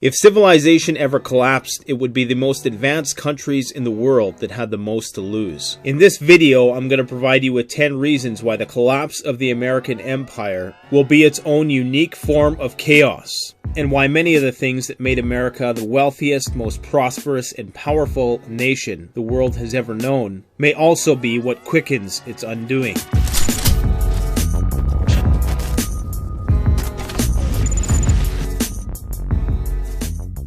If civilization ever collapsed, it would be the most advanced countries in the world that had the most to lose. In this video, I'm going to provide you with 10 reasons why the collapse of the American Empire will be its own unique form of chaos, and why many of the things that made America the wealthiest, most prosperous, and powerful nation the world has ever known may also be what quickens its undoing.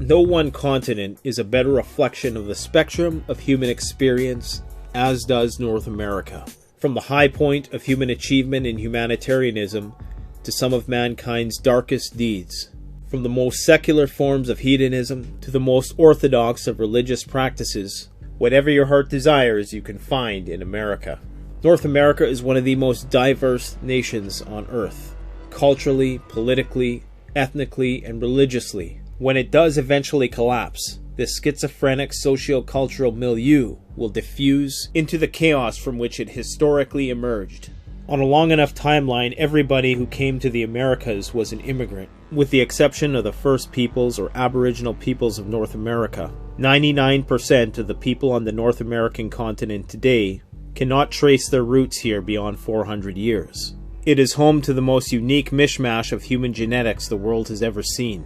No one continent is a better reflection of the spectrum of human experience, as does North America. From the high point of human achievement in humanitarianism to some of mankind's darkest deeds. From the most secular forms of hedonism to the most orthodox of religious practices, whatever your heart desires you can find in America. North America is one of the most diverse nations on earth, culturally, politically, ethnically, and religiously. When it does eventually collapse, this schizophrenic socio-cultural milieu will diffuse into the chaos from which it historically emerged. On a long enough timeline, everybody who came to the Americas was an immigrant, with the exception of the First Peoples or Aboriginal peoples of North America. 99% of the people on the North American continent today cannot trace their roots here beyond 400 years. It is home to the most unique mishmash of human genetics the world has ever seen.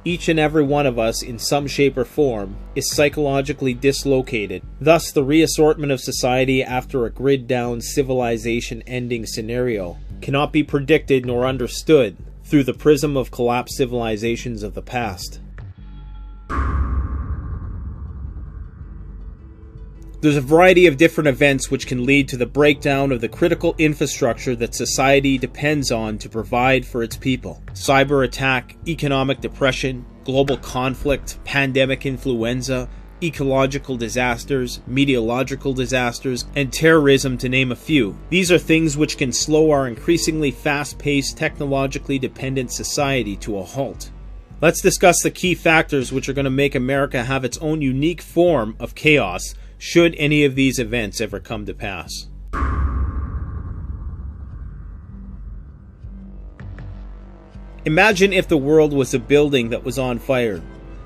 Each and every one of us, in some shape or form, is psychologically dislocated. Thus, the reassortment of society after a grid-down, civilization-ending scenario cannot be predicted nor understood through the prism of collapsed civilizations of the past. There's a variety of different events which can lead to the breakdown of the critical infrastructure that society depends on to provide for its people. Cyber attack, economic depression, global conflict, pandemic influenza, ecological disasters, meteorological disasters, and terrorism, to name a few. These are things which can slow our increasingly fast-paced, technologically dependent society to a halt. Let's discuss the key factors which are going to make America have its own unique form of chaos should any of these events ever come to pass. Imagine if the world was a building that was on fire.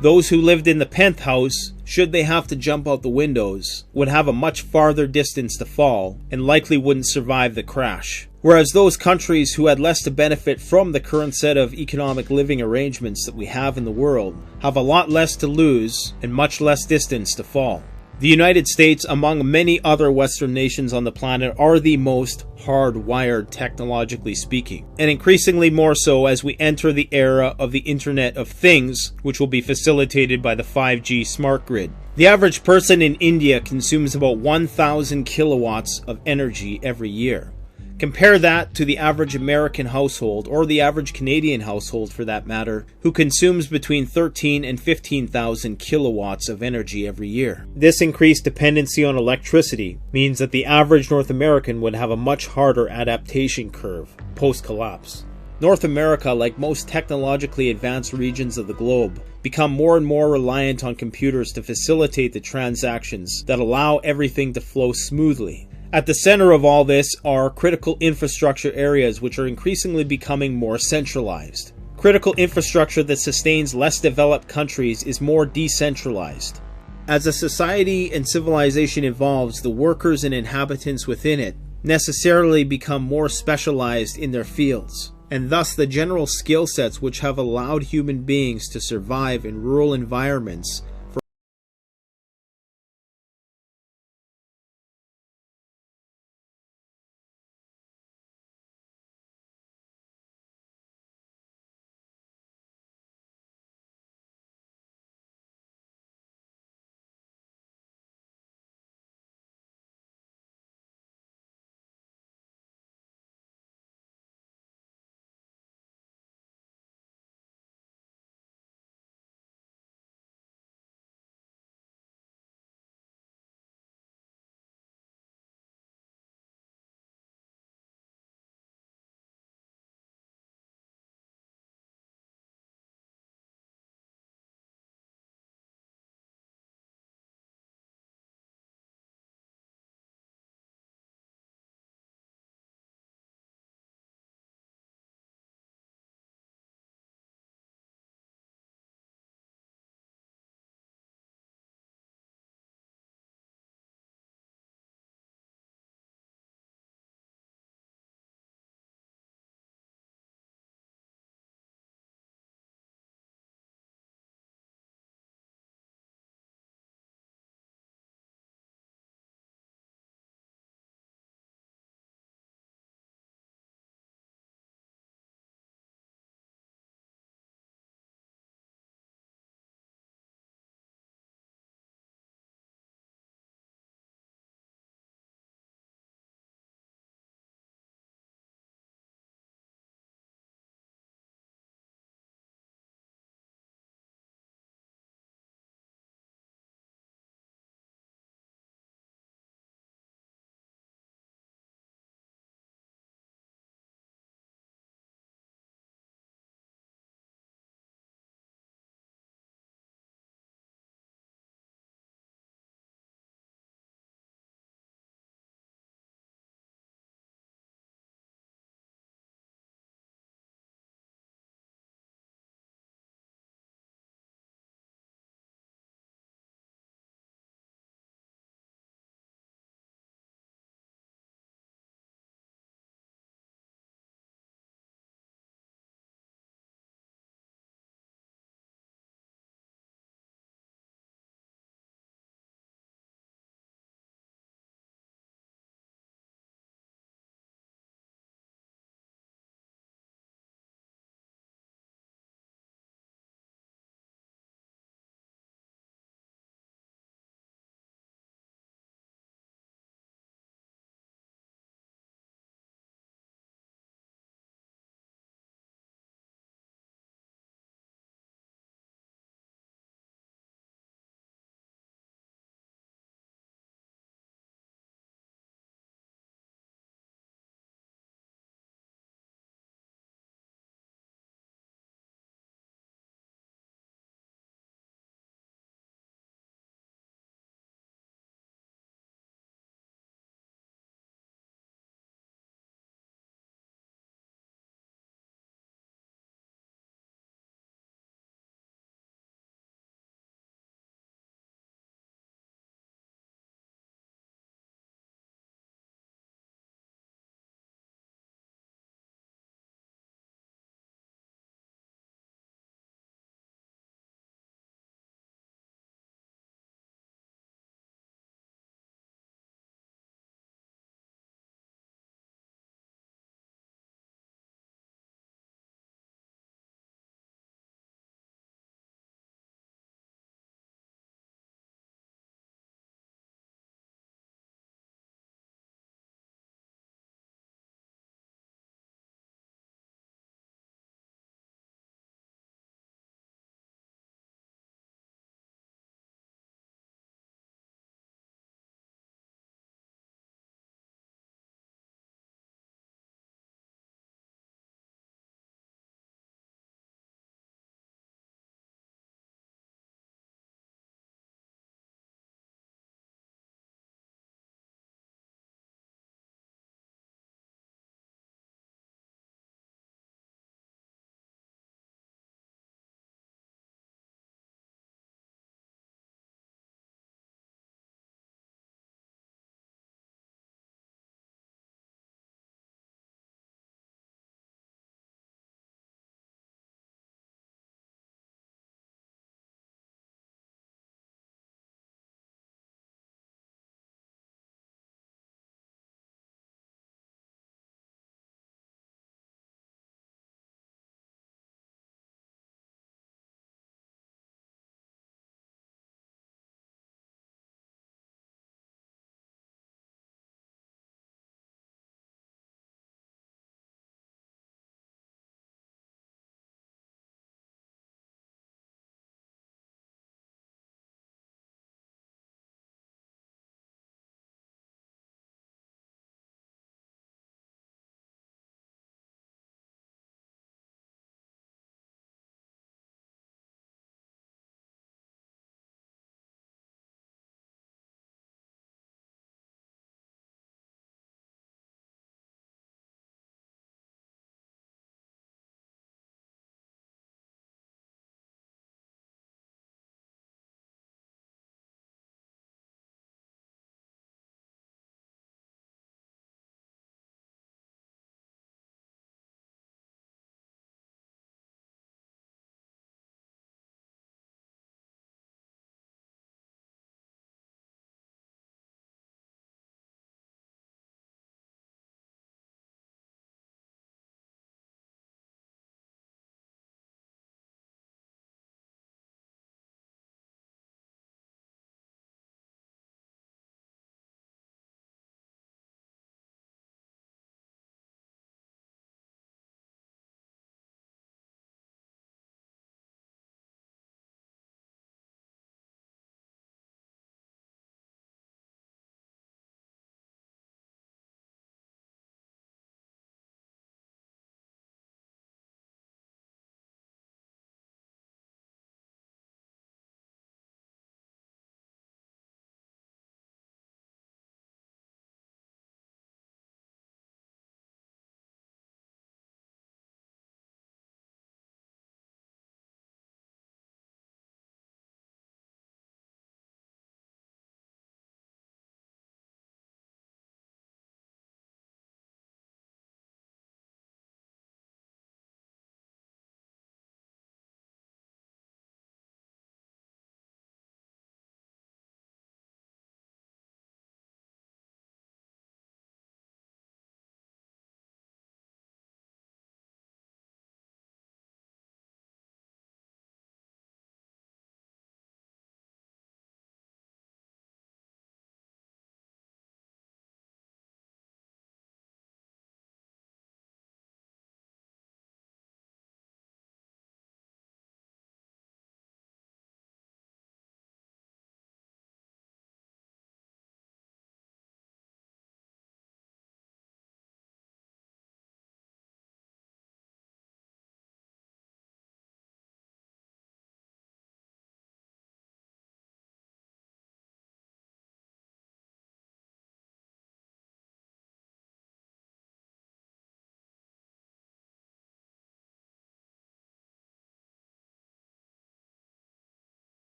Those who lived in the penthouse, should they have to jump out the windows, would have a much farther distance to fall and likely wouldn't survive the crash. Whereas those countries who had less to benefit from the current set of economic living arrangements that we have in the world have a lot less to lose and much less distance to fall. The United States, among many other Western nations on the planet, are the most hardwired technologically speaking, and increasingly more so as we enter the era of the Internet of Things, which will be facilitated by the 5G smart grid. The average person in India consumes about 1,000 kilowatts of energy every year. Compare that to the average American household, or the average Canadian household for that matter, who consumes between 13 and 15,000 kilowatts of energy every year. This increased dependency on electricity means that the average North American would have a much harder adaptation curve post-collapse. North America, like most technologically advanced regions of the globe, become more and more reliant on computers to facilitate the transactions that allow everything to flow smoothly. At the center of all this are critical infrastructure areas which are increasingly becoming more centralized. Critical infrastructure that sustains less developed countries is more decentralized. As a society and civilization evolves, the workers and inhabitants within it necessarily become more specialized in their fields, and thus the general skill sets which have allowed human beings to survive in rural environments